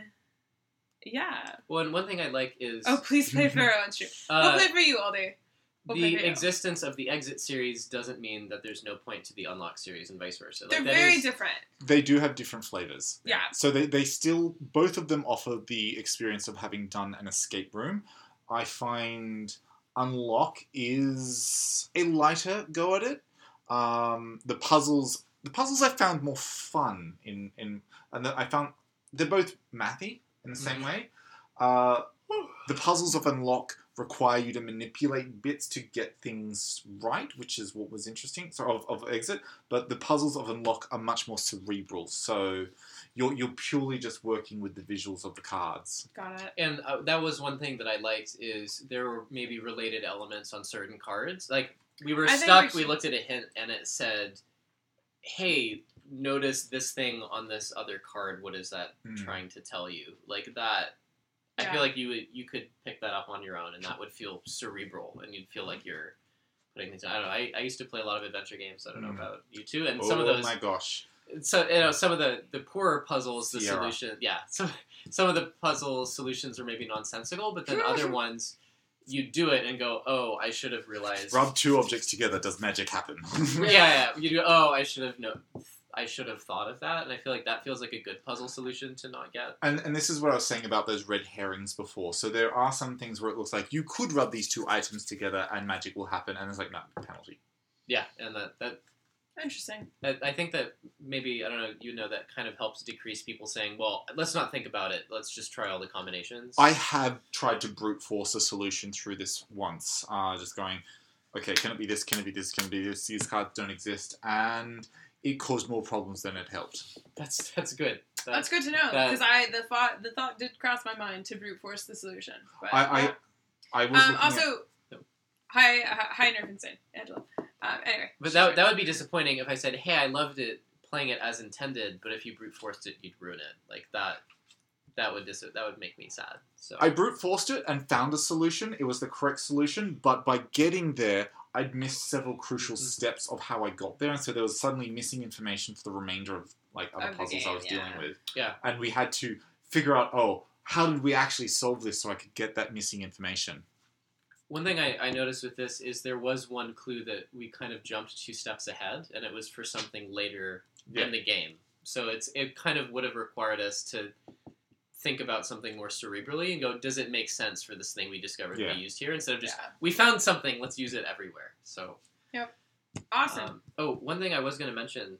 yeah. Well, and one thing I like is... Oh, please play Pharaoh on stream. We'll play for you all day. The existence of the Exit series doesn't mean that there's no point to the Unlock series and vice versa. They're very different. They do have different flavors. Yeah. So they still, both of them offer the experience of having done an escape room. I find Unlock is a lighter go at it. The puzzles I found more fun I found they're both mathy in the same way. The puzzles of Unlock require you to manipulate bits to get things right, which is what was interesting. So of Exit, but the puzzles of Unlock are much more cerebral. So you're purely just working with the visuals of the cards. Got it. And that was one thing that I liked is there were maybe related elements on certain cards. Like we were stuck. We looked at a hint and it said, "Hey, notice this thing on this other card. What is that trying to tell you?" Like that. I feel like you could pick that up on your own, and that would feel cerebral, and you'd feel like you're putting things. I don't know. I used to play a lot of adventure games. I don't know about you too, and some of those. Oh my gosh! So some of the poorer puzzles, the solution. Yeah, some of the puzzle solutions are maybe nonsensical, but then other ones, you do it and go, "Oh, I should have realized." Rub two objects together. Does magic happen? Yeah. You do. Oh, I should have known. I should have thought of that, and I feel like that feels like a good puzzle solution to not get. And this is what I was saying about those red herrings before. So there are some things where it looks like you could rub these two items together and magic will happen, and it's like, no, penalty. Yeah, and that Interesting. I think that maybe, I don't know, that kind of helps decrease people saying, well, let's not think about it. Let's just try all the combinations. I have tried to brute force a solution through this once. Just going, okay, can it be this? Can it be this? Can it be this? These cards don't exist. And it caused more problems than it helped. That's good. That's good to know, because the thought did cross my mind to brute force the solution. But, I was also, hi Nerf Insane, Angela. Anyway. But that would be disappointing if I said, hey, I loved it, playing it as intended, but if you brute forced it, you'd ruin it. Like, that would make me sad. So I brute forced it and found a solution. It was the correct solution, but by getting there, I'd missed several crucial steps of how I got there, and so there was suddenly missing information for the remainder of other puzzles I was dealing with. Yeah. And we had to figure out, how did we actually solve this so I could get that missing information? One thing I noticed with this is there was one clue that we kind of jumped 2 steps ahead, and it was for something later in the game. So it kind of would have required us to think about something more cerebrally and go, does it make sense for this thing we discovered to be used here? Instead of just, we found something, let's use it everywhere. So. Yep. Awesome. One thing I was going to mention,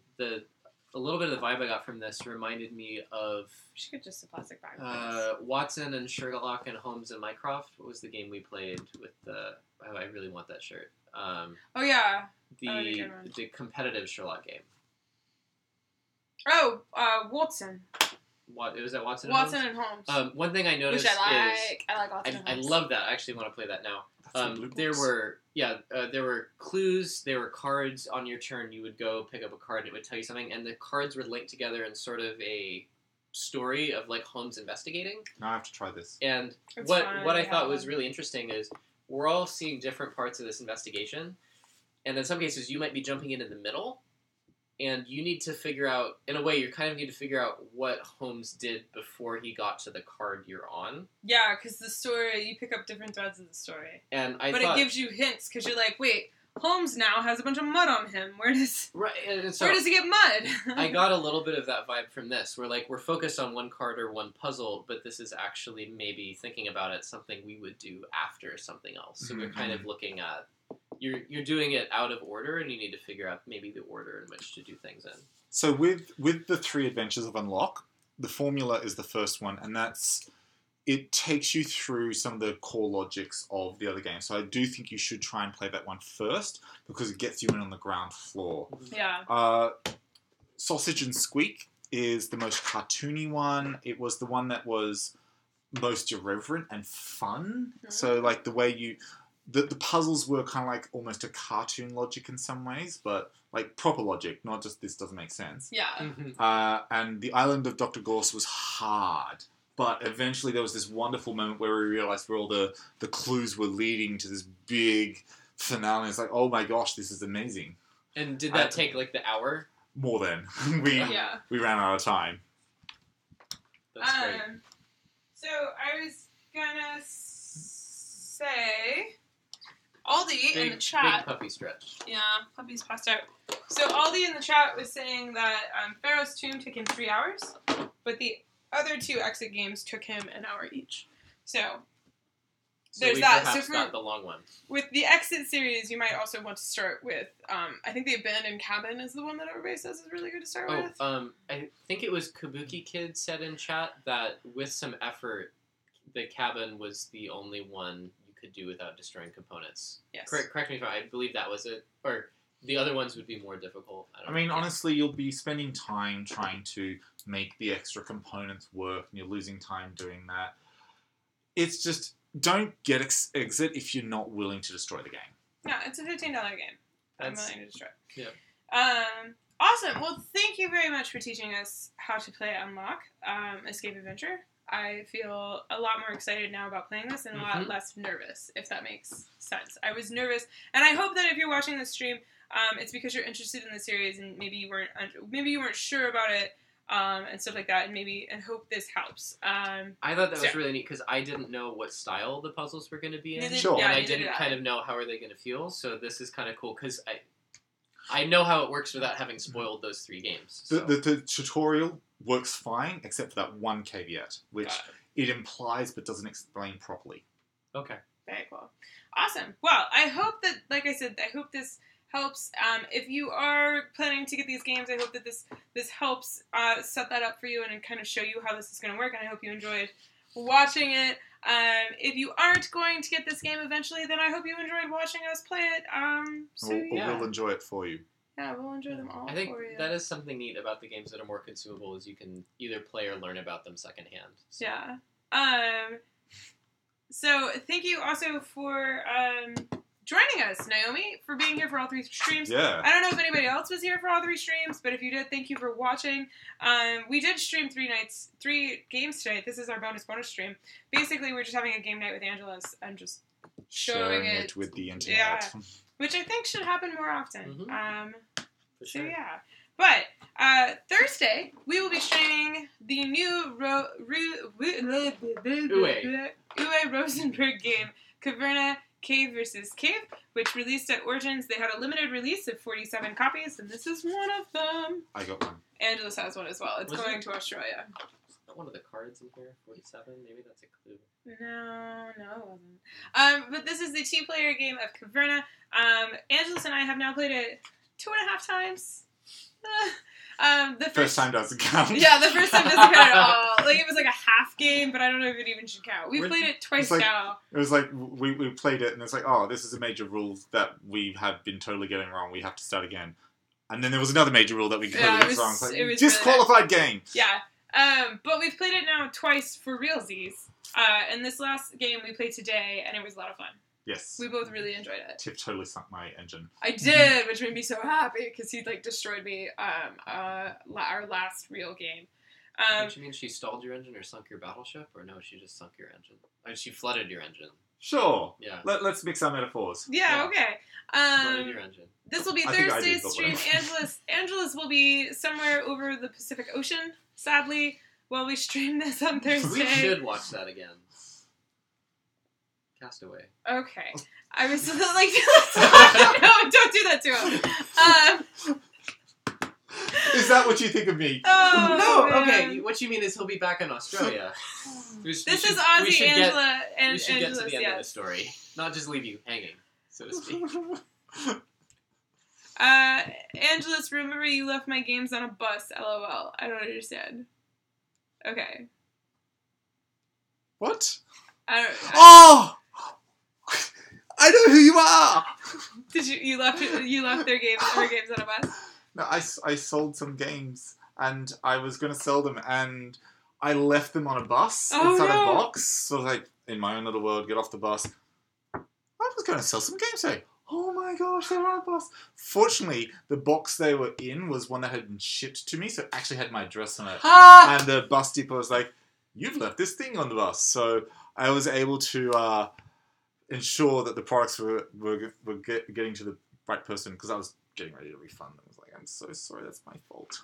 a little bit of the vibe I got from this reminded me of... We should get just a plastic bag. Watson and Sherlock and Holmes and Mycroft. What was the game we played with the... Oh, I really want that shirt. Oh, yeah. The competitive Sherlock game. Oh, Watson. It was at Watson and Holmes. One thing I noticed Which I like Watson and Holmes. I love that. I actually want to play that now. There were clues, there were cards on your turn. You would go pick up a card and it would tell you something, and the cards were linked together in sort of a story of like Holmes investigating. Now I have to try this. And what I thought was really interesting is we're all seeing different parts of this investigation, and in some cases you might be jumping in the middle, and you need to figure out, in a way, you kind of need to figure out what Holmes did before he got to the card you're on. Yeah, because the story, you pick up different threads of the story. But it gives you hints, because you're like, wait, Holmes now has a bunch of mud on him. Where does he get mud? I got a little bit of that vibe from this, where we're focused on one card or one puzzle, but this is actually maybe thinking about it something we would do after something else. So we're kind of looking at, you're doing it out of order, and you need to figure out maybe the order in which to do things in. So with the 3 adventures of Unlock, the formula is the first one, and it takes you through some of the core logics of the other games. So I do think you should try and play that one first, because it gets you in on the ground floor. Yeah. Sausage and Squeak is the most cartoony one. It was the one that was most irreverent and fun. Mm-hmm. So the way the puzzles were kind of almost a cartoon logic in some ways, but proper logic, not just this doesn't make sense. Yeah. Mm-hmm. And the Island of Dr. Gorse was hard, but eventually there was this wonderful moment where we realized where all the clues were leading to this big finale. It's like, oh my gosh, this is amazing. And did that take the hour? More than. We ran out of time. That's great. So I was gonna say... Aldi in the chat... Big puppy stretch. Yeah, puppy's passed out. So Aldi in the chat was saying that Pharaoh's Tomb took him 3 hours, but the other 2 exit games took him an hour each. So there's we that. Perhaps got the long one. With the exit series, you might also want to start with, I think the Abandoned Cabin is the one that everybody says is really good to start with. I think it was Kabuki Kid said in chat that with some effort, the cabin was the only one could do without destroying components. Yes. Correct me if I believe that was it. Or the other ones would be more difficult. I mean, honestly, you'll be spending time trying to make the extra components work, and you're losing time doing that. It's just, don't get exit if you're not willing to destroy the game. Yeah, it's a $15 game. I'm willing to destroy it. Yeah. Awesome. Well, thank you very much for teaching us how to play Unlock, Escape Adventure. I feel a lot more excited now about playing this and a lot less nervous, if that makes sense. I was nervous, and I hope that if you're watching this stream, it's because you're interested in the series and maybe you weren't sure about it and stuff like that, and hope this helps. I thought that was really neat because I didn't know what style the puzzles were going to be in, Sure. and I didn't kind of know how are they going to feel. So this is kind of cool because I know how it works without having spoiled those 3 games. So. The tutorial works fine, except for that one caveat, which it implies but doesn't explain properly. Okay. Very cool. Awesome. Well, I hope that, like I said, I hope this helps. If you are planning to get these games, I hope that this helps set that up for you and kind of show you how this is going to work, and I hope you enjoyed watching it. If you aren't going to get this game eventually, then I hope you enjoyed watching us play it. We'll enjoy it for you. Yeah, we'll enjoy them all for you. I think that is something neat about the games that are more consumable is you can either play or learn about them secondhand. So. Yeah. So thank you also for joining us, Naomi, for being here for all 3 streams. Yeah. I don't know if anybody else was here for all 3 streams, but if you did, thank you for watching. We did stream 3 games today. This is our bonus stream. Basically, we're just having a game night with Angelus and just showing it with the internet. Yeah, which I think should happen more often. Mm-hmm. For sure. So yeah. But Thursday, we will be streaming the new Uwe Rosenberg game, Caverna Cave vs. Cave, which released at Origins. They had a limited release of 47 copies, and this is one of them. I got one. Angelus has one as well. It's going to Australia. Is that one of the cards in here? 47? Maybe that's a clue. No, it wasn't. But this is the 2-player game of Caverna. Angelus and I have now played it 2.5 times. The first time doesn't count. Yeah, the first time doesn't count at all. Like, it was like a half game, but I don't know if it even should count. We've played it twice now. It was like, we played it, and it's like, oh, this is a major rule that we have been totally getting wrong. We have to start again. And then there was another major rule that we got wrong. It's like, it was disqualified really game. Yeah. But we've played it now twice for realsies. And this last game we played today, and it was a lot of fun. Yes. We both really enjoyed it. Tiff totally sunk my engine. I did, which made me so happy, because he, destroyed me our last real game. What do you mean, she stalled your engine or sunk your battleship? Or no, she just sunk your engine? Or she flooded your engine? Sure. Yeah. Let's mix our metaphors. Yeah, okay. Flooded your engine. This will be Thursday's stream. Angelus will be somewhere over the Pacific Ocean, sadly, while we stream this on Thursday. We should watch that again. Castaway. Okay. I was like, no, don't do that to him. Is that what you think of me? Oh, no, man. Okay. What you mean is he'll be back in Australia. This is Ozzy, Angela, and we should Angelus, get to the end of the story, not just leave you hanging, so to speak. Angelus, remember you left my games on a bus, LOL. I don't understand. Okay. What? Oh! I know who you are! Did you left their games on a bus? No, I sold some games, and I was going to sell them, and I left them on a bus inside a box. So like, in my own little world, get off the bus. I was going to sell some games today. Oh my gosh, they were on a bus. Fortunately, the box they were in was one that had been shipped to me, so it actually had my address on it. And the bus depot was like, you've left this thing on the bus. So I was able to ensure that the products were getting to the right person, because I was getting ready to refund them. I was like, I'm so sorry, that's my fault.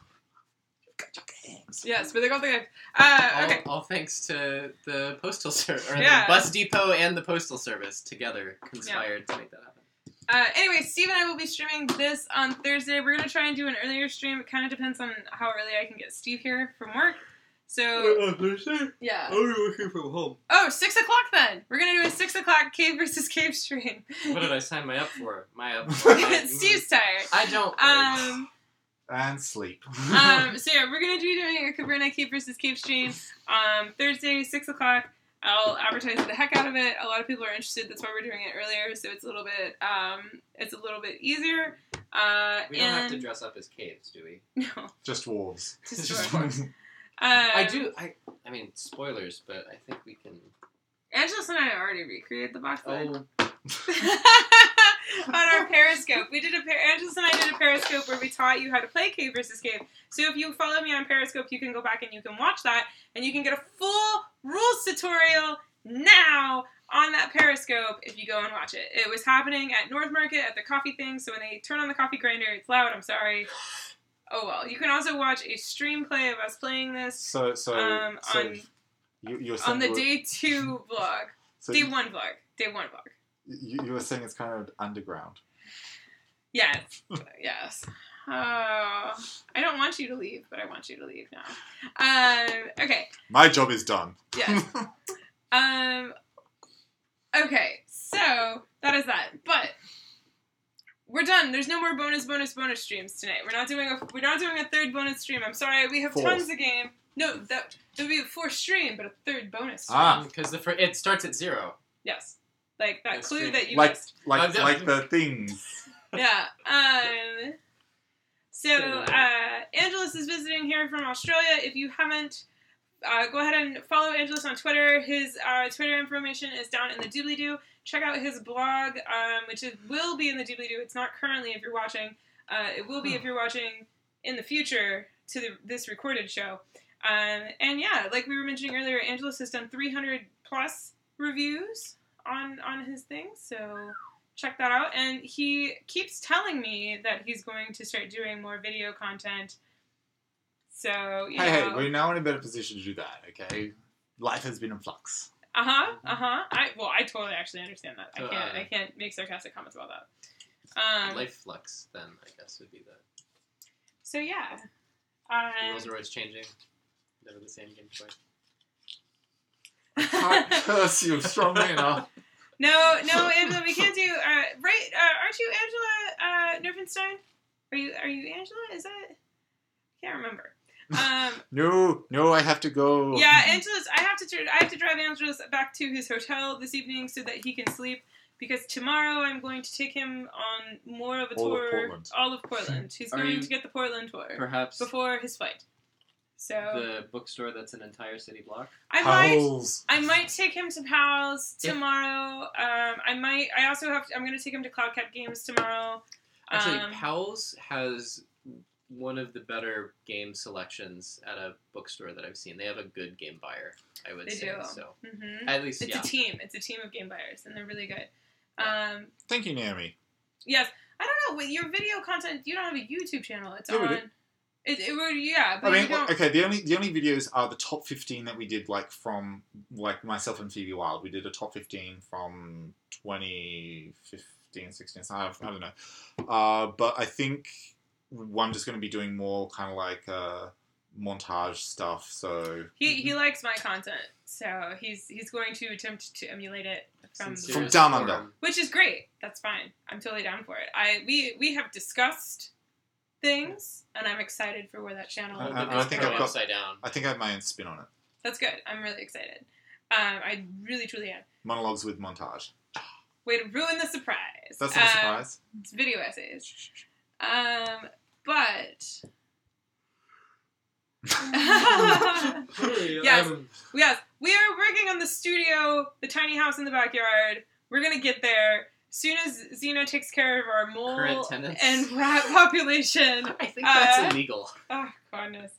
You've got your games. Yes, but they got the games. Okay. All thanks to the postal service, or the bus depot and the postal service together conspired to make that happen. Anyway, Steve and I will be streaming this on Thursday. We're going to try and do an earlier stream. It kind of depends on how early I can get Steve here from work. So, Thursday? Yeah. Oh, you're working from home. Oh, 6 o'clock then. We're going to do a 6 o'clock Cave versus Cave stream. What did I sign my up for? Steve's tired. I don't. And sleep. So yeah, we're going to be doing a Caverna Cave versus Cave stream Thursday, 6 o'clock. I'll advertise the heck out of it. A lot of people are interested. That's why we're doing it earlier, so it's a little bit easier. We don't have to dress up as caves, do we? No. Just dwarves. Just dwarves. I mean, spoilers, but I think we can... Angelus and I already recreated the box art. On our Periscope. Angelus and I did a Periscope where we taught you how to play Cave versus Cave. So if you follow me on Periscope, you can go back and you can watch that, and you can get a full rules tutorial now on that Periscope if you go and watch it. It was happening at North Market at the coffee thing, so when they turn on the coffee grinder, it's loud, I'm sorry. Oh well. You can also watch a stream play of us playing this you're on the Day 2 vlog. Day 1 vlog. You were saying it's kind of underground. Yes. Yes. I don't want you to leave, but I want you to leave now. Okay. My job is done. Yes. Okay, so that is that. But we're done. There's no more bonus streams tonight. We're not doing a third bonus stream. I'm sorry. We have tons of game. No, that would be a fourth stream, but a third bonus stream. Because it starts at 0. Yes. Like that clue stream. that you like missed. like the things. Yeah. So Angelus is visiting here from Australia. If you haven't, go ahead and follow Angelus on Twitter. His Twitter information is down in the doobly-doo. Check out his blog, which will be in the doobly-doo. It's not currently if you're watching. It will be if you're watching in the future to this recorded show. And yeah, like we were mentioning earlier, Angelus has done 300 plus reviews on his thing, so check that out. And he keeps telling me that he's going to start doing more video content. So, you know. Hey, we're now in a better position to do that, okay? Life has been in flux. I totally actually understand that. So, I can't make sarcastic comments about that. Life flux, then, I guess, would be the... So, yeah. The rules are always changing. Never the same game twice. I can't curse you strongly enough. No, Angela, we can't do, right, aren't you Angela, Nervenstein? Are you Angela? Is that, I can't remember. No, I have to go. Yeah, Angelus, I have to drive Angelus back to his hotel this evening so that he can sleep, because tomorrow I'm going to take him on more of a tour. All of Portland. He's going to get the Portland tour. Perhaps before his flight. So the bookstore that's an entire city block. I might take him to Pals tomorrow. I'm going to take him to Cloud Cat Games tomorrow. Actually, Pals has one of the better game selections at a bookstore that I've seen. They have a good game buyer, I would say. They do. So mm-hmm. At least, it's a team. It's a team of game buyers, and they're really good. Thank you, Naomi. Yes, I don't know. With your video content, you don't have a YouTube channel. It's on. We do. But I mean, okay. The only videos are the top 15 that we did, from myself and Phoebe Wild. We did a top 15 from 2015, 16. So I don't know. But I think I'm just going to be doing more kind of montage stuff. So he likes my content, so he's going to attempt to emulate it from Down Under, which is great. That's fine. I'm totally down for it. We have discussed things, and I'm excited for where that channel will go. I think I've got upside down. I think I have my own spin on it. That's good. I'm really excited. I really truly am. Monologues with montage. Way to ruin the surprise. That's not a surprise. It's video essays. But yes, we are working on the studio, the tiny house in the backyard. We're gonna get there. Soon as Xeno takes care of our mole and rat population. I think that's illegal. Oh, goodness.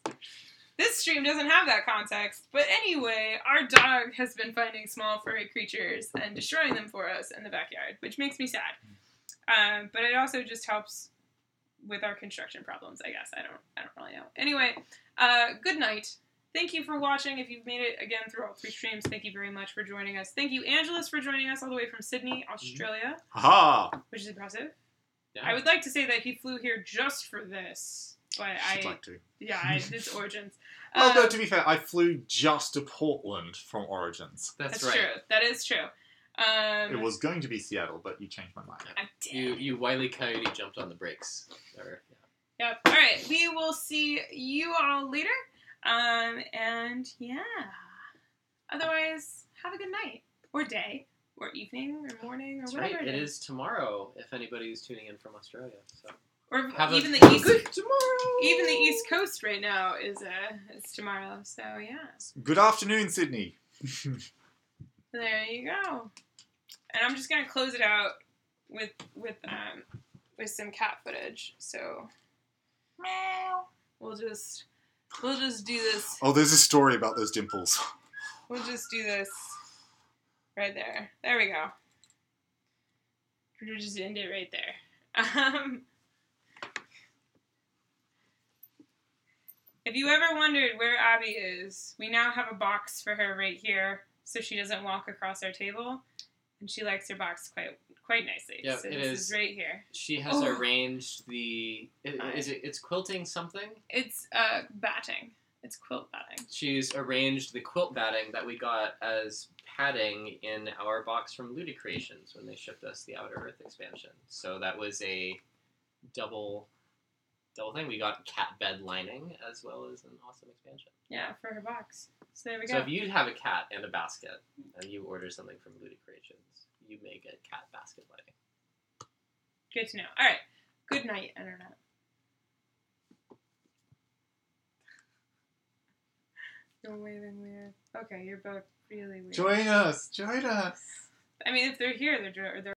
This stream doesn't have that context. But anyway, our dog has been finding small furry creatures and destroying them for us in the backyard, which makes me sad. But it also just helps with our construction problems, I guess. I don't really know. Anyway, good night. Thank you for watching. If you've made it, again, through all 3 streams, thank you very much for joining us. Thank you, Angelus, for joining us all the way from Sydney, Australia. Aha! Which is impressive. Yeah. I would like to say that he flew here just for this. But I'd like to. Yeah, it's Origins. No, to be fair, I flew just to Portland from Origins. That's right. True. That is true. It was going to be Seattle, but you changed my mind. I did. You Wile E. Coyote jumped on the brakes. Yep. All right. We will see you all later. And yeah. Otherwise, have a good night, or day, or evening, or morning, or That's whatever right. it is. It is tomorrow, if anybody's tuning in from Australia. So. Or even the East. Good tomorrow. Even the East Coast right now is tomorrow. So yeah. Good afternoon, Sydney. There you go. And I'm just gonna close it out with some cat footage. So we'll just do this. Oh, there's a story about those dimples. We'll just do this right there. There we go. We'll just end it right there. If you ever wondered where Abby is, we now have a box for her right here, so she doesn't walk across our table, and she likes her box quite nicely. Yep, so it this is right here. She has arranged the. It's quilting something? It's batting. It's quilt batting. She's arranged the quilt batting that we got as padding in our box from Luda Creations when they shipped us the Outer Earth expansion. So that was a double thing. We got cat bed lining as well as an awesome expansion. Yeah, for her box. So there we go. So if you have a cat and a basket and you order something from Luda Creations, you may get cat basket lighting. Good to know. All right. Good night, Internet. You're waving weird. Okay, you're both really weird. Join us. I mean, if they're here, they're